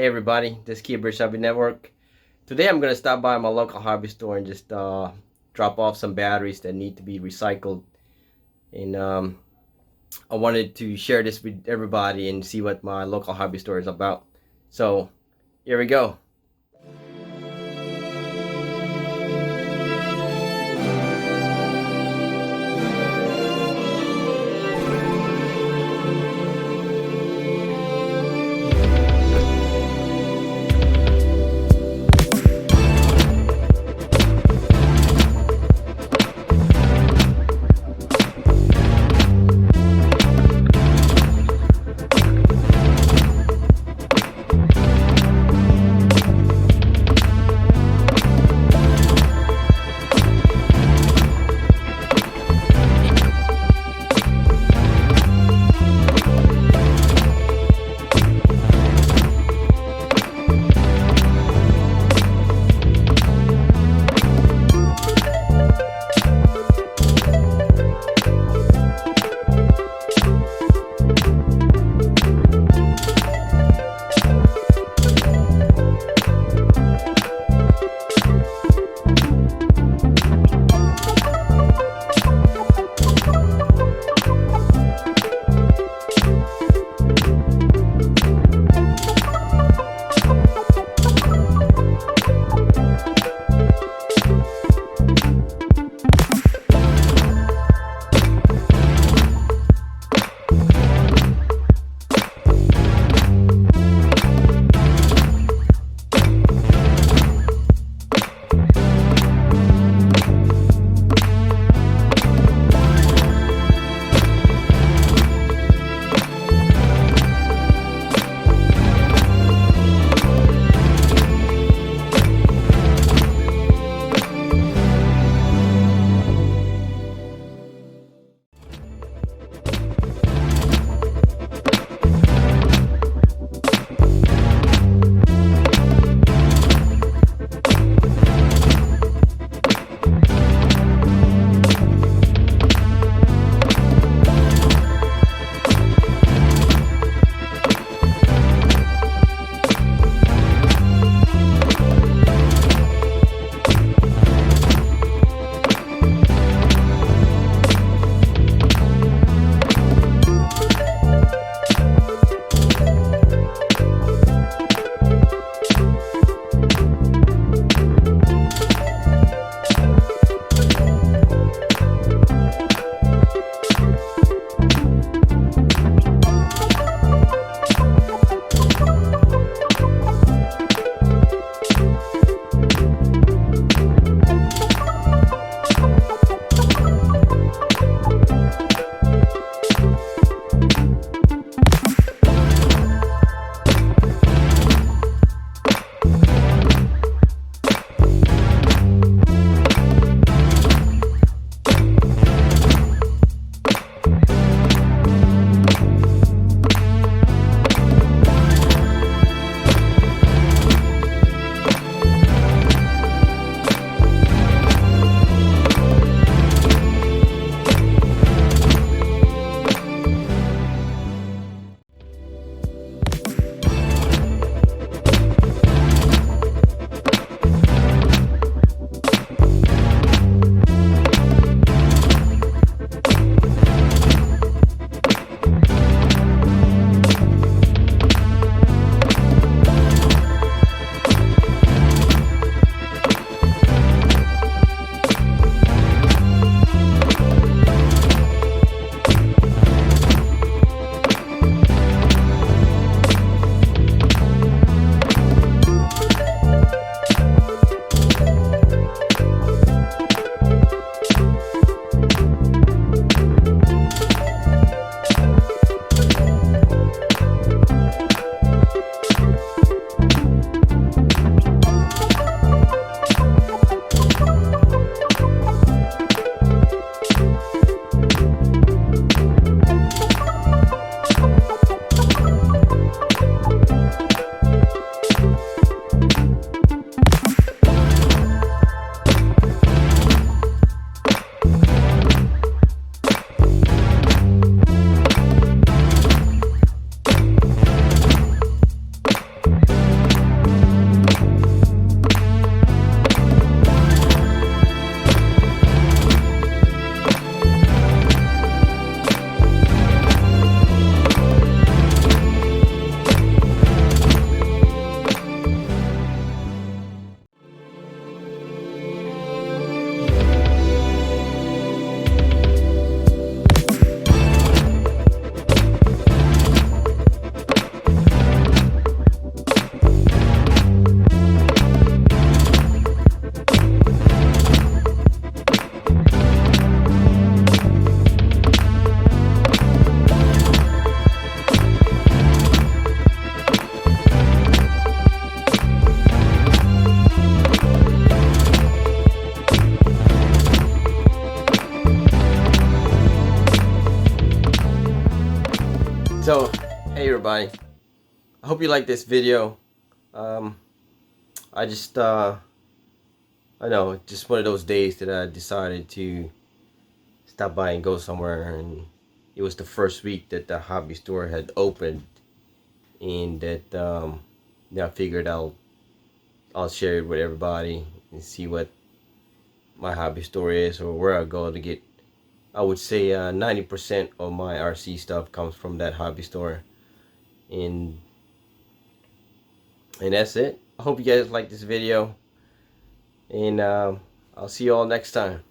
everybody, this is Domer Ave Network. Today I'm going to stop by my local hobby store and just drop off some batteries that need to be recycled. And I wanted to share this with everybody and see what my local hobby store is about. So here we go. everybody. I hope you like this video. I just I know, just one of those days that I decided to stop by and go somewhere, and it was the first week that the hobby store had opened, and that I figured I'll share it with everybody and see what my hobby store is, or where I go to get. I would say 90% of my RC stuff comes from that hobby store, and that's it. I hope you guys like this video, and I'll see you all next time.